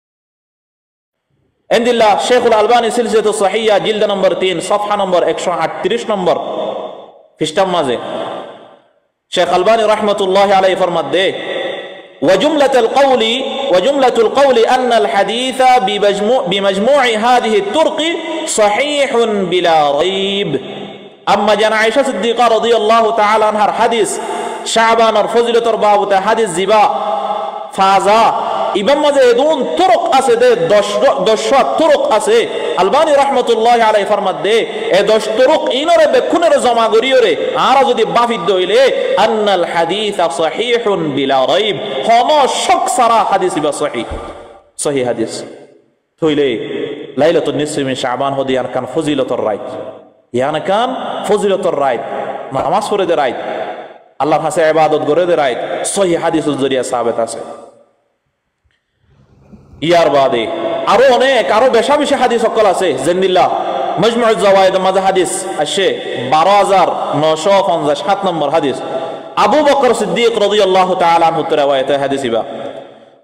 ইনদিল্লাহ শেখুল আলবানী সিলসিলাতুস সহিহা জিলদ নম্বর 3 সফহা নম্বর 138 নম্বর পৃষ্ঠার মাঝে শেখ আলবানী রাহমাতুল্লাহি আলাইহি ফরমাতে وجملة القول أن الحديث بمجموع هذه الطرق صحيح بلا ريب أما جان عائشة صديقة رضي الله تعالى عنها حديث شعبان الفضيلة الباب حديث زبا فازا ইমাম মাঝে এদুন তুরুক আছে দে 10 তুরুক আছে আলবানী রাহমাতুল্লাহি আলাইহি ফরমাত দে এ 10 তুরুক ইনরে বেকুনের জমা করিওরে আর যদি বাফিদ দইলে আন্নাল হাদিস সহিহুন বিলা রাইব হন শক সারা হাদিস বা সহিহ হাদিস হইলে লাইলাতুন নিসফি মিন শাবান হদি আর কান ফজিলতর রাইত ইয়ান কান ফজিলতর রাইত নামাজ পড়ে দে রাইত আল্লাহর কাছে ইবাদত করে দে রাইত সহিহ হাদিসের জরিয়া সাবিত আছে ইয়ার বাদে আরো অনেক আরো বেশি হাদিস সকল আছে জিন্দিল্লাহ মাজমুউজ জাওয়ায়েদ মাঝে হাদিস আসে 12957 নম্বর হাদিস আবু বকর সিদ্দিক রাদিয়াল্লাহু তাআলা আনহু riwayat হাদিস ইবা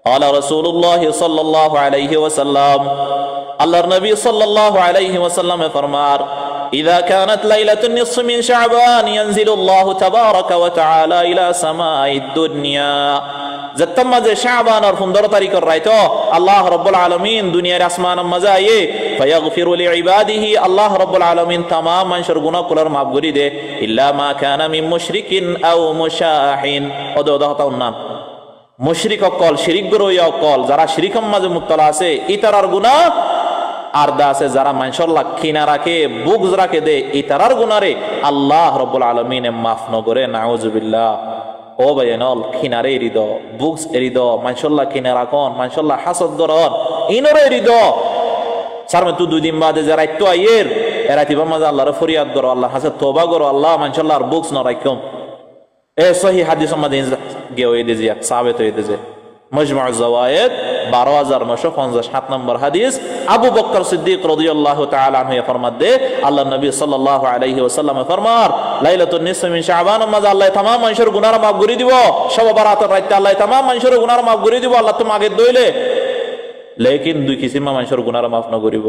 قال رسول الله صلى الله عليه وسلم আল্লাহর নবী সাল্লাল্লাহু আলাইহি ওয়াসাল্লাম ফরমার إذا كانت ليلة النصف من شعبان ينزل الله تبارك وتعالى إلى سماء الدنيا زتما ز شعبان اور 15 তারিখ রাইতো আল্লাহ রাব্বুল আলামিন দুনিয়ার আসমান মজা আয়ে ফায়াগফিরু লিইবাদিহি আল্লাহ রাব্বুল আলামিন तमाम মানুষের গুনাহ কুলার মাফ করি দে ইল্লা মা কানা মিন মুশরিকিন আও মুশাহিন ওদহতাও না মুশরিক অকল শিরিক গরইয়া অকল যারা শিরিকের মাঝে মুবতলা আছে ইতারার গুনাহ আর দা আছে যারা মানুষের লাক্ষিনা রাখে বুগজ রাখে দে ইতারার গুনারে আল্লাহ রাব্বুল আলামিন মাফ ন করে নাউজুবিল্লাহ ও ভাইনল খিনারে এরিদ বুগস এরিদ মানশাল্লাহ খিনা রাখন মানশাল্লাহ হাসদ গরন ইনরে এরিদ সারমে তু দুই দিন বাদে যারা একটু আইয়ের এরাতিবা মাঝে আল্লাহর ফরিয়াদ করো আল্লাহ হাসে তওবা করো আল্লাহ মানশাল্লাহ আর বুগস ন রাখুম এ সহিহ হাদিস মাঝে গেও এ দিজিয়া সাবিত হয়ে দিজে মাজমুউজ জাওয়ায়েদ 12957 নম্বর হাদিস আবু বকর সিদ্দিক রাদিয়াল্লাহু তাআলা আনহু ফরমাত দে আল্লাহ নবী সাল্লাল্লাহু আলাইহি ওয়াসাল্লাম ফরমার লাইলাতুন নিসফি মিন শাবান মাযা আল্লাহ तमाम মানুষের গুনাহ মাফ করে দিব শব বারাতের রাতে আল্লাহ तमाम মানুষের গুনাহ মাফ করে দিব আল্লাহ তুমি আগে দইলে লেকিন দুই কিসিমা মানুষের গুনাহ মাফ না করিব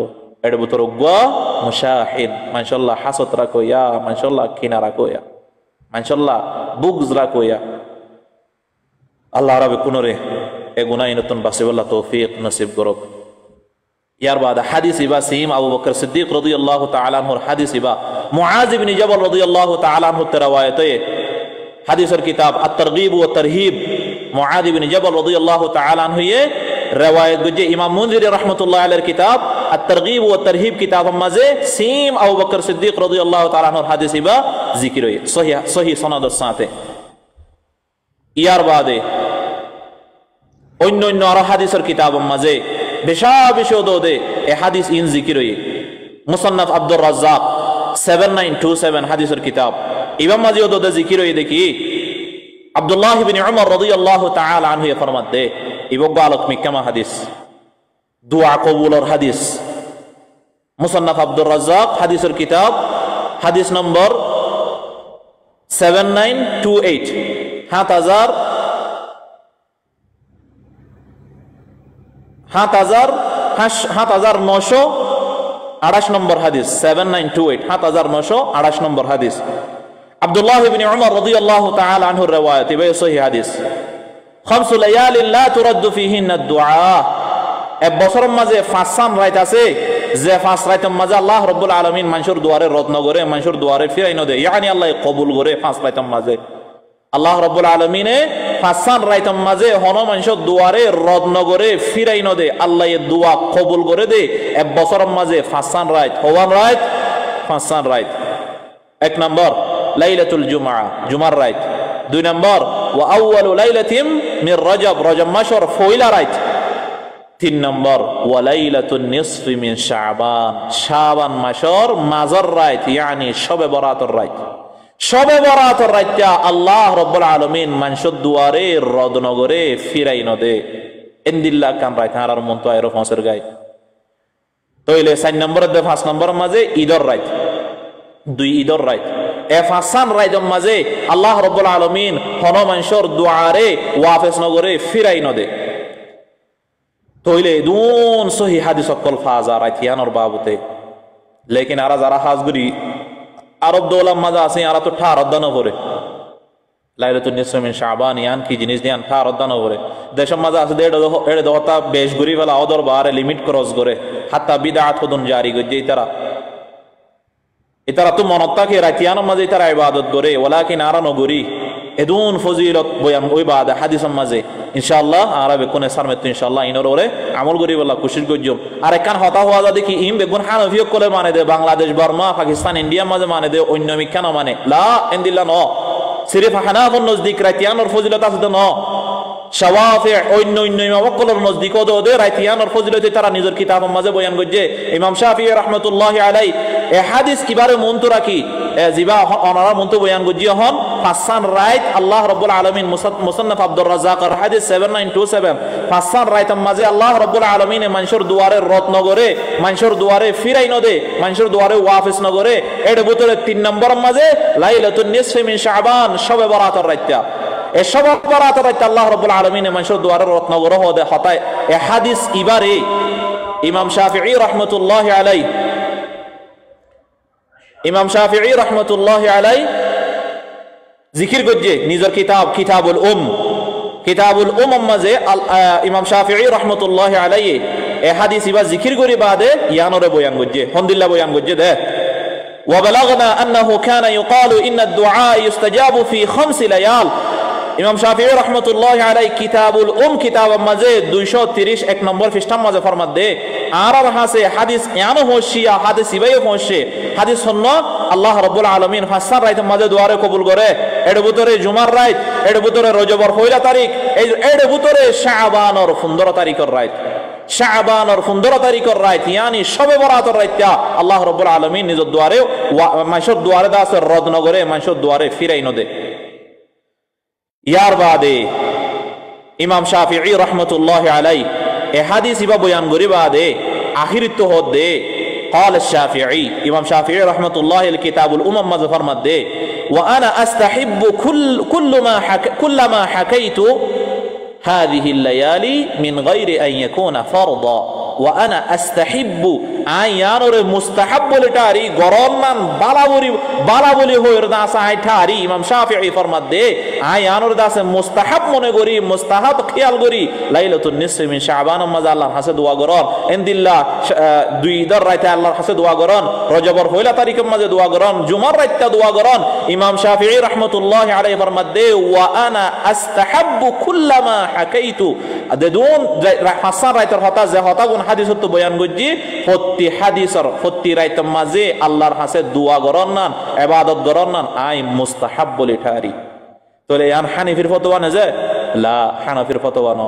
এর ভিতর গুয়া মুশাহিদ মাশাআল্লাহ হাসত রাখোয়া মাশাআল্লাহ কিনা রাখোয়া মাশাআল্লাহ বুগজ রাখোয়া আল্লাহ রাবে কোনরে এ গুনাহ নতুন বাসিবুল্লাহ তৌফিক নসিব করুক ইয়ার বাদ হাদিস ইবা সিম আবু বকর সিদ্দিক রাদিয়াল্লাহু তাআলা আনহুর হাদিস ইবা মুআজ ইবনে জাবাল রাদিয়াল্লাহু তাআলা আনহু রওয়ায়াতে হাদিসের কিতাব আত-তারগীব ওয়া তারহিব মুআজ ইবনে জাবাল রাদিয়াল্লাহু তাআলা আনহু রওয়ায়াত গজে ইমাম মুনজিরি রাহমাতুল্লাহ আলাইহির কিতাব আত-তারগীব ওয়া তারহিব কিতাব মাঝে সিম আবু বকর সিদ্দিক রাদিয়াল্লাহু তাআলা আনহুর হাদিস ইবা জিকির হয় সহিহ সনদের সাথে ইয়ার বাদে অন্য অন্য আরো হাদিসের কিতাব মাঝে বিশদে এ হাদিস ইন জিকির হয় মুসান্নাফ আব্দুর রাজ্জাক 7927 হাদিসের কিতাব ইমাম মাঝে ওদে জিকির হয় দেখি আব্দুল্লাহ ইবনে উমর রাদিয়াল্লাহু তাআলা আনহু ফরমাতে ইবগা আলোক মিকামা হাদিস দুআ কবুলের হাদিস মুসান্নাফ আব্দুর রাজ্জাক হাদিসের কিতাব হাদিস নম্বর 7928 7928 নম্বর হাদিস 7928 7928 নম্বর হাদিস আব্দুল্লাহ ইবনে উমর রাদিয়াল্লাহু তাআলা আনহুর রওয়ায়াত এ সহিহ হাদিস খামসু লায়ালিন লা তুরাদ্দু ফিহিন্না দুআ এ বছরের মাঝে 5 রাত আছে যে 5 রাতের মাঝে আল্লাহ রাব্বুল আলামিন মানুষের দুয়ারে রদ ন করে মানুষের দুয়ারে ফিরাইনো দেয় ইয়ানি আল্লাহ কবুল করে 5 রাতের মাঝে আল্লাহ রাব্বুল আলামিনে 5 রাতের মাঝে হন মানুষের দুয়ারে রদ ন করে ফিরাইনো দেয় আল্লাহ এর দোয়া কবুল করে দেয় এক বছরের মাঝে 5 রাত হওয়ান রাত 5 রাত এক নম্বর লাইলাতুল জুমার রাত দুই নম্বর ওয়া আউয়ালু লাইলাতিন মির রজব মাসের পয়লা রাত তিন নম্বর ওয়া লাইলাতুন নিসফি মিন শাবান মাসের মাঝের রাত ইয়ানি শবে বরাতের রাত শবে বরাতের রাতটা আল্লাহ রাব্বুল আলামিন মানুষের দুয়ারে রদ নগরে ফিরাইনো দে ইনদিল্লাহ কাম রাত আর মন তো আইরো ফসের গায় তইলে 4 নম্বর দে 5 নম্বরের মাঝে ঈদের রাত দুই ঈদের রাত এ 5 রাতের মাঝে আল্লাহ রাব্বুল আলামিন হন মানুষের দুয়ারে ওয়াফেস নগরে ফিরাইনো দে তইলে দুন সহিহ হাদিস সকল ফাজা রাতিয়ানোর বাবতে লেকিন আরা যারা হাজগুরি আরব দৌলাম মাঝে আছে আরা তো ঠার অধ্যান করে লাইলাতুন নিসফি মিন শাবান ইয়ান কি জিনিস দিয়ান ঠার অধ্যান করে দেশের মাঝে আছে এড়ে দহতা বেশ গুরি বেলা অদর বারে লিমিট ক্রস করে হাত্তা বিদআত হুদুন জারি গজে ইতারা তো মনত থাকে রাতিয়ানোর মাঝে ইতারা ইবাদত করে ওয়ালাকিন আরা নগরি এদুন ফজিলত বয়ান ওই বাদে হাদিসের মাঝে ইনশাআল্লাহ আরবে কোনে সারমেত ইনশাআল্লাহ ইনর ওরে আমল করি বলা কুশির গজ্জম আর একখান হতা হওয়া যা দেখি ইম বেগুন হানফিয়ক কোলে মানে দে বাংলাদেশ বর্মা পাকিস্তান ইন্ডিয়া মাঝে মানে দে অন্য মিখান মানে লা ইনদিল্লাহ ন সিরিফ হানাফুন নজদিক রাতিয়ানোর ফজিলত আছে ন শাওয়াফি অন্য ইমাম ওকলর নজদিক ওদে রাতিয়ানোর ফজিলত তারা নিজের কিতাবের মাঝে বয়ান গজ্জে ইমাম শাফিঈ রাহমাতুল্লাহি আলাইহি এ হাদিস কিবারে মন্ত রাখি জিবা অনারা মন্ত বয়ান গজ্জিয়ে হন 5 রাত আল্লাহ রাব্বুল আলামিন মুসান্নাফ আব্দুর রাজ্জাকের হাদিস 7927 5 রাতের মাঝে আল্লাহ রাব্বুল আলামিন মানুষের দুয়ারে রত নগরে মানুষের দুয়ারে ফিরাইনো দে মানুষের দুয়ারে ওয়াফিস নগরে এর ভিতরে 3 নম্বরের মাঝে লাইলাতুন নিসফি মিন শাবান শবে বরাতের রাতটা এ শবে বরাতের রাতটা আল্লাহ রাব্বুল আলামিন মানুষের দুয়ারে রত নগরে হদে হতায় এ হাদিস ইবারে ইমাম শাফিঈ রাহমাতুল্লাহি আলাইহি ইমাম শাফিঈ রাহমাতুল্লাহি আলাইহি জিকির গজ্জে নিজের কিতাব কিতাবুল মাঝে ইমাম শাফিঈ রাহমাতুল্লাহি আলাইহি এ হাদিস ইবা জিকির করি বাদে ইয়ানরে বয়ান গজ্জে হমদুলিল্লাহ বয়ান গজ্জে দে ওয়া বালাগনা আন্নাহু কানা ইউকালু ইন্না আদ-দুআ ইউস্তাজাবু ফি 5 লায়াল ইমাম শাফিঈ রাহমাতুল্লাহি আলাইহি কিতাব মাঝে 230 এক নম্বর পৃষ্ঠার মাঝে ফরমাত দে আর হাসে হাদিস ইয়ানো হোশিয়া হাদিস ইবাই হোশে হাদিস শূন্য আল্লাহ রাব্বুল আলামিন 5 রাতের মাঝে দুয়ারে কবুল করে এর ভিতরে জুমার রাত এর ভিতরে রজবর পয়লা তারিখ এর ভিতরে শাবানর 15 তারিখের রাত শাবানর 15 তারিখের রাত ইয়ানি শবে বরাতের রাতটা আল্লাহ রাব্বুল আলামিন নিজের দুয়ারে মানুষের দুয়ারে দাসে রদ নগরে মানুষের দুয়ারে ফিরাইনো দে ইয়ার বাদে ইমাম শাফিঈ রাহমাতুল্লাহি আলাইহি এ হাদিস ইবা বয়ান করি বাদে আখিরিত হদে قال الشافعي امام شافعي رحمه الله الكتاب الامم ما فرمت ده وانا استحب كل ما حكيت هذه الليالي من غير ان يكون فرضا ওয়া আনা আস্তাহিব্বু আয়ানরে মুস্তাহাব বলে টারি গরম নান বালা বলি হইর দাস আই ঠারি ইমাম শাফিঈ ফরমাত দে আয়ানর দাসে মুস্তাহাব মনে করি মুস্তাহাব খেয়াল করি লাইলাতুন নিসফি মিন শাবান মাযা আল্লাহর হাসে দোয়া করন ইনদিল্লাহ দুই দর রাতে আল্লাহর হাসে দোয়া করন রজবর পয়লা তারিখের মাঝে দোয়া করন জুমার রাতে দোয়া করন ইমাম শাফিঈ রাহমাতুল্লাহি আলাইহি ফরমাত দে ওয়া আনা আস্তাহাব্বু কুল্লামা হাকাইতু দেদুন হাসান রাইতের হতা যে হতা কোন হাদিস তো বয়ান করছি প্রতি হাদিসর প্রতি রাইতের মাঝে আল্লাহর হাসে দোয়া করন নান ইবাদত করন নান আই মুস্তাহাব বলি ঠারি তাহলে ইয়ান হানিফির ফতোয়া না যে লা হানাফির ফতোয়া ন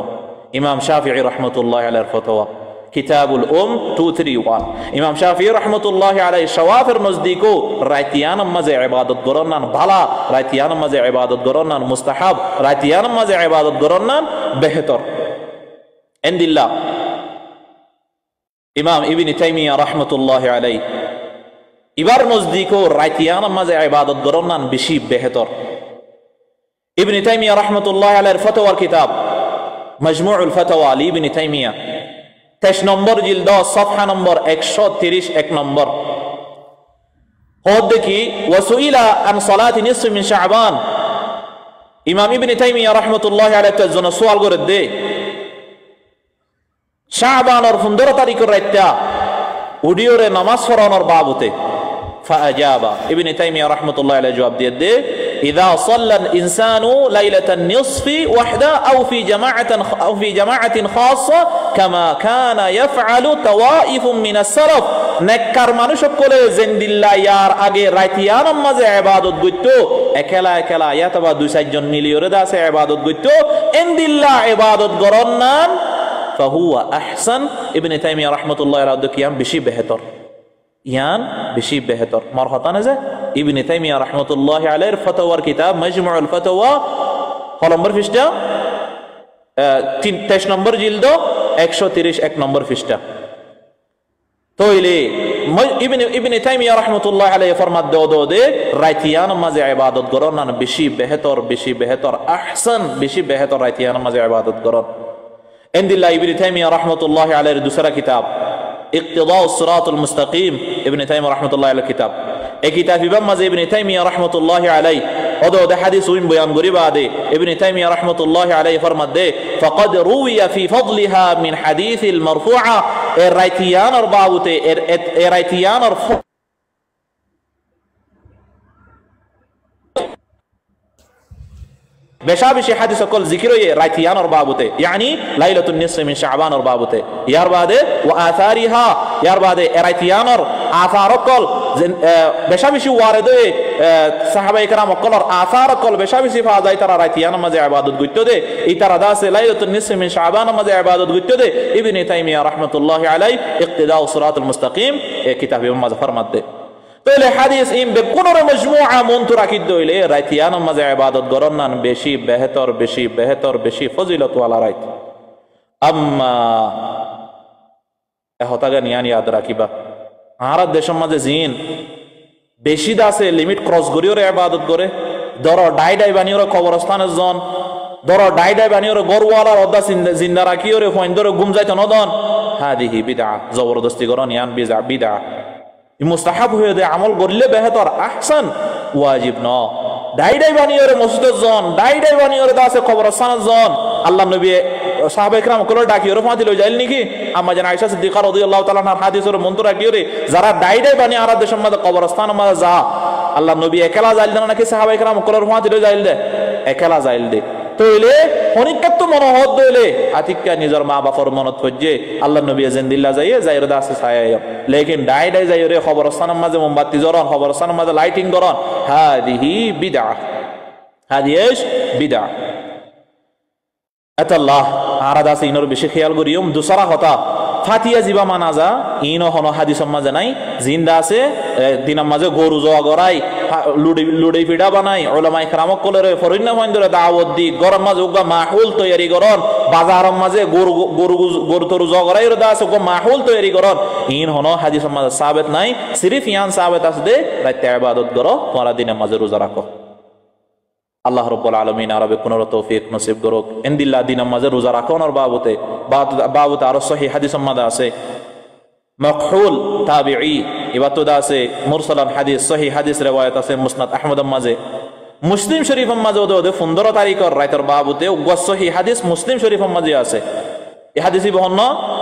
ইমাম শাফিঈ রাহমাতুল্লাহি আলাইহির ফতোয়া কিতাবুল 231 ইমাম শাফিঈ রাহমাতুল্লাহি আলাইহি শাওয়াফির নজদিকো রাইতিয়ান মাঝে ইবাদত করন নান ভালা রাইতিয়ান মাঝে ইবাদত করন নান মুস্তাহাব রাইতিয়ান মাঝে ইবাদত করন নান বেহতর ইনদিল্লাহ ইমাম ইবনে তাইমিয়া রাহমাতুল্লাহি আলাইহি ইবার নজদিকো রাইতিয়ান মাঝে ইবাদত করন নান বেশি বেহতর ইবনে তাইমিয়া রাহমাতুল্লাহি আলাইহির ফতোয়ার কিতাব মাজমুউল ফাতাওয়া ইবনে তাইমিয়া 23 নম্বর জিলদ সফহা নম্বর 131 নম্বর হদ দেখি ওয়াসুইলা আন সালাতি নিসফি মিন শাবান ইমাম ইবনে তাইমিয়া রাহমাতুল্লাহি আলাইহি তাজন সুয়াল করে দে শাবানের 15 তারিখের রাতটা উডিওরে নামাজ পড়ানোর বাবতে ফাআজাবা ইবনে তাইমিয়া রাহমাতুল্লাহি আলাইহি জবাব দিয়ে দে ইযা সাল্লা আল-ইনসানু লাইলাতান নিসফি ওয়াহদা আও ফি জামাআতিন খাসসা কামা কানা ইয়াফআলু তাওয়াইফুম মিনাস সালাফ নেককার মানুষ সকলে জিন্দিল্লাহ ইয়ার আগে রাতিয়ান নামাজে ইবাদত করতো একলা একলা ইয়াতবা দুই চারজন মিলিয়রে দাসে ইবাদত করতো ইনদিল্লাহ ইবাদত করন নান ফাহুয়া আহসান ইবনে তাইমিয়া রাহমাতুল্লাহি আলাইহি কিয়াম বেশি বেহতর ইয়ান বেশি বেহতর মারহাতা না যে ইবনে তাইমিয়া রাহমাতুল্লাহি আলাইহির ফতোয়ার কিতাব মাজমুউল ফাতাওয়া নম্বর পৃষ্ঠা 23 নম্বর জিলদ 131 নম্বর পৃষ্ঠা তোইলে ইবনে তাইমিয়া রাহমাতুল্লাহি আলাইহি ফরমাত দে রাতিয়ান মাঝে ইবাদত করন না বেশি বেহতর আহসান বেশি বেহতর রাতিয়ান মাঝে ইবাদত করন ইনদিল্লাহ ইবনে তাইমিয়া রাহমাতুল্লাহি আলাইহির দুসরা কিতাব ইক্তিদাউ সিরাতুল মুস্তাকিম ইবনে তাইমিয়া রাহমাতুল্লাহি আলাইহির কিতাব এই কিতাব মাঝে ইবনে তাইমিয়া রাহমাতুল্লাহি আলাইহি ওদে হাদিস উইন বয়ান করি বাদে ইবনে তাইমিয়া রাহমাতুল্লাহি আলাইহি ফরমাত দে ফাকাদ রুইয়া ফি ফাদলিহা মিন হাদিসিল মারফুআ এর রাতিয়ানর বাবুতে এর রাতিয়ানর বেশা বেশি হাদিস সকল জিকির হয়ে রাতিয়ানর বাবুতে ইয়ানি লাইলাতুন নিসফি মিন শাবানর বাবুতে ইয়ার বাদে ওয়া আথারিহা ইয়ার বাদে রাতিয়ানর আথার কল বেশা বেশি ওয়ারিদ হয়ে সাহাবায়ে কেরাম কলর আথার কল বেশা বেশি পাওয়া যায় তারা রাতিয়ান মাঝে ইবাদত করতে দে এই তারা দাসে লাইলাতুন নিসফি মিন শাবান মাঝে ইবাদত করতে দে ইবনে তাইমিয়া রাহমাতুল্লাহি আলাইহি ইক্তিদাউ সিরাতুল মুস্তাকিম এই কিতাবে মাঝে ফরমাত দে তাহলে হাদিস ইম বেকুনর মজমুআ মনতু রাখিদ দইলে রাতিয়ান মাঝে ইবাদত করন নান বেশি বেহতর বেশি ফজিলত ওয়ালা রাইত আম্মা হতাগা নিয়ান ইয়াদ রাখিবা আর দেশের মাঝে জিন বেশি দাসে লিমিট ক্রস করিও ইবাদত করে ধরো ডাই বানিও কবরস্থানের জন ধরো ডাই বানিও গরওয়ালার অদা জিন্দা রাখিও রে ফইন ধরে গুম যাইতো নদন হাদিহি বিদআ জবরদস্তি করন ইয়ান বিদআ মুস্তাহাব হয়ে দে আমল করলে বেহতর আহসান ওয়াজিব ন ডাই বানিও রে মসজিদের জন ডাই বানিও রে দাসে কবরস্থানের জন আল্লাহ নবী সাহাবায়ে কেরাম কল ডাকিও রে ফাদিল যাইল নাকি আম্মা জান আয়েশা সিদ্দিকা রাদিয়াল্লাহু তাআলা আনহার হাদিসের মন্ত্র রাখিও রে যারা ডাই বানি আর দেশের মধ্যে কবরস্থান মধ্যে যা আল্লাহ নবী একলা যাইল না নাকি সাহাবায়ে কেরাম কল ফাদিল যাইল দে একলা যাইল দে তইলে হনিকাত মনোহদ দইলে আতিকা নিজের মা বাপর মনত পড়ে আল্লাহ নবী জিন্দিল্লাহ যাইরে দাসে ছায়া লেকিন ডাই যাইরে কবরস্থানের মাঝে মোমবাতি জ্বলন কবরস্থানের মাঝে লাইটিং করন হাদিহি বিদআ হাদিয়েশ বিদআ আতাল্লাহ আরাদা সিনর বেশি খেয়াল করিয়ম দুসরা হতা ফাতিয়া জিবা মানাজা ইনো হনো হাদিসের মাঝে নাই জিন্দা আছে দিনের মাঝে গরু জোয়া গড়াই লুডি পিঠা বানাই ওলামায়ে কেরামক কলরে ফরিন্না মন্দরে দাওয়াত দি গরম মাঝে উগা মাহুল তৈরি করন বাজারের মাঝে গরু তরু জোয়া গড়াই রে দাস উগা মাহুল তৈরি করন ইন হনো হাদিসের মাঝে সাবিত নাই সিরিফ ইয়ান সাবিত আছে দে রাতে ইবাদত করো তোমরা দিনের মাঝে রোজা রাখো আল্লাহ রাব্বুল আলামিন আরবে কোন তৌফিক নসিব করুক ইনদিল্লাহ দিনের মাঝে রোজা রাখোর বাবতে বাবু আরো সহি হাদিস মাদা আছে মকহুল তাবিঈ ইবাতুদা আছে মুরসালান হাদিস সহি হাদিস রিওয়ায়াত আছে মুসনাদ আহমদ মাঝে মুসলিম শরীফ মাঝে ওদে 15 তারিখর রাইতর বাবুতে সহি হাদিস মুসলিম শরীফ মাঝে আছে এই হাদিসই বহন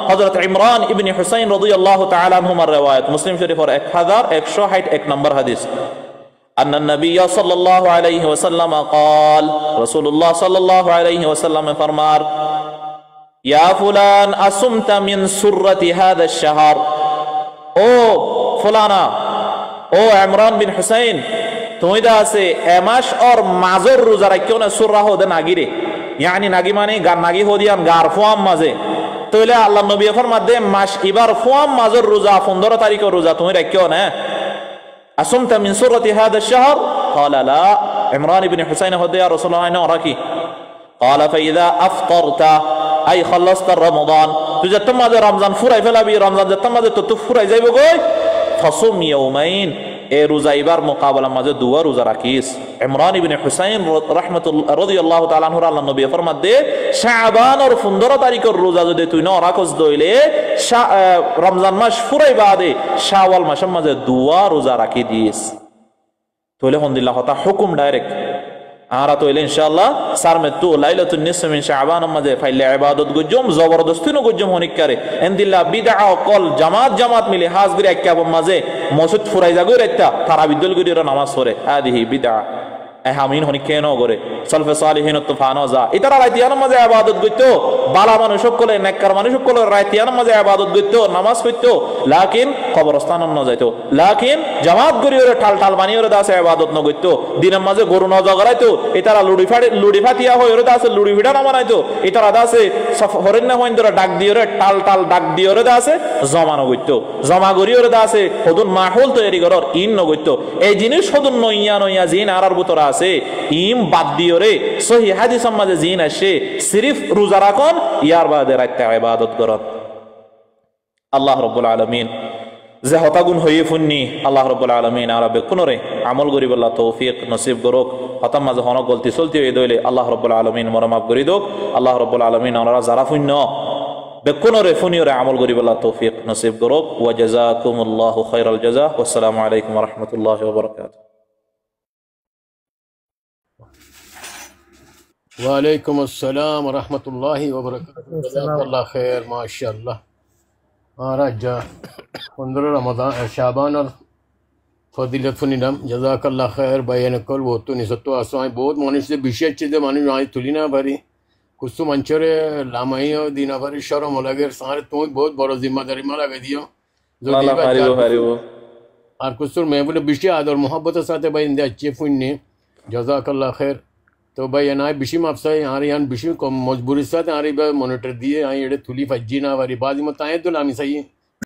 হযরত ইমরান ইবনে হুসাইন রাদিয়াল্লাহু তাআলা আনহুমার রিওয়ায়াত মুসলিম শরীফের 1161 নম্বর হাদিস أن النبي صلى الله عليه وسلم قال رسول الله صلى الله عليه وسلم فرمار يا فلان أصمت من سرة هذا الشهر او فلانا او عمران بن حسين তুমি দা আছে এমাস আর মাজর রোজা রাখিও না সুররা হদে নাগিরে ইয়ানি নাগি মানে গান নাগি হদিয়ান গার ফুয়াম মাঝে তইলে আল্লাহ নবী ফরমাত দে মাস এবার ফুয়াম মাজর রোজা 15 তারিখের রোজা তুমি রাখিও না أصمت من سرة هذا الشهر قال لا عمران بن حسين هدى يا رسول الله أنا أراكي قال فإذا أفطرت أي خلصت رمضان تجتم هذا رمضان فرأي فلا بي رمضان جتم هذا تتفرأي زي بقول فصم يومين اي روزا ايبار مقابله ماذا دو روزا راكيس عمران بن حسين رحمه الله رضي الله تعالى عنه الله نبي فرمات دے شعبان اور 15 তারিখ রোজা যদি তুই না রাখস দইলে রমজান মাস ফুরাই বাদে শাওয়াল মাসের মাঝে দুয়া রোজা রাখি দিস তোলে আলহামদুলিল্লাহ হতা হুকুম ডাইরেক্ট আরা তোলে ইনশাআল্লাহ সারমে তো লাইলাতুন নিসফ মিন শাবান মাঝে ফাইলে ইবাদত গুজম জবরদস্তি নো গুজম হনিক করে ইনদিল্লাহ বিদআ কল জামাত মিলে হাজগরি একাব মাঝে মসজিদ ফুরাই জাগো রেতা তারাবি দলগরি নামাজ পড়ে আদিহি বিদআ হামিন হনিক কেন করে সালফে সালিহিন তুফানো যা ইতারা রাইতিয়ান মাঝে ইবাদত গইতো বালা মানুষ সকলে নেককার মানুষ সকলে রাইতিয়ান মাঝে ইবাদত গইতো নামাজ পড়তো লাকিন কবরস্থান ন যাইতো লাকিন জামাত গরি ওরে ঠাল বানি ওরে দাসে ইবাদত ন গইতো দিনের মাঝে গরু ন জগরাইতো ইতারা লুড়ি ফাটিয়া হয় ওরে দাসে লুড়ি ভিড়া না বানাইতো ইতারা দাসে হরিণ না হইন ধরে ডাক দিয়ে ওরে টাল ডাক দিয়ে ওরে দাসে জমানো গইতো জমা গরি ওরে দাসে হদুন মাহল তৈরি করর ইন ন গইতো এই জিনিস হদুন নইয়া জিন আরার বুতরা আছে ইম বাদ দিও রে সহি হাদিস মাঝে জিন আসে সিরিফ রোজা রাখুন ইয়ার বাদে রাতে ইবাদত করুন আল্লাহ রাব্বুল আলামিন যে হতাগুন হয়ে ফুন্নি আল্লাহ রাব্বুল আলামিন আরবে কোনরে আমল করিব আল্লাহ তৌফিক নসিব করুক হতাম মাঝে হন গলতি চলতি হয়ে দইলে আল্লাহ রাব্বুল আলামিন মোর মাফ করি দোক আল্লাহ রাব্বুল আলামিন ওনারা যারা ফুন্ন বেকুনরে ফুনিয়রে আমল করিব আল্লাহ তৌফিক নসিব করুক ওয়া জাযাকুমুল্লাহু খায়রাল জাযা ওয়াসসালামু আলাইকুম ওয়া রাহমাতুল্লাহি ওয়া বারাকাতুহু वालेकुम अस्सलाम रहमतुल्लाहि व बरकातुहू जज़ाकल्लाह खैर माशाअल्लाह आज 15 रमज़ान शाबान और फजीलत फुनिनाम जज़ाकल्लाह खैर बयान कल वो तो निसत्तो आसमाई बहुत मानुष से विशेष चीज़ें मानुष आई तुलिना भरी कुछ तो मंचरे लामाई और दीना भरी शर्म लगे सारे तो बहुत बड़ा जिम्मेदारी माला गई दियो जो और कुछ तो मैं बोले बिशी आदर मोहब्बत साथे भाई इंदे अच्छे फुन्ने जज़ाकल्लाह खैर तो भाई यहाँ बिशी मापसा यहाँ यहाँ बिशी को मजबूरी साथ यहाँ मॉनिटर दिए यहाँ ये थुली फज्जी ना वाली बाजी मत आए तो नामी सही है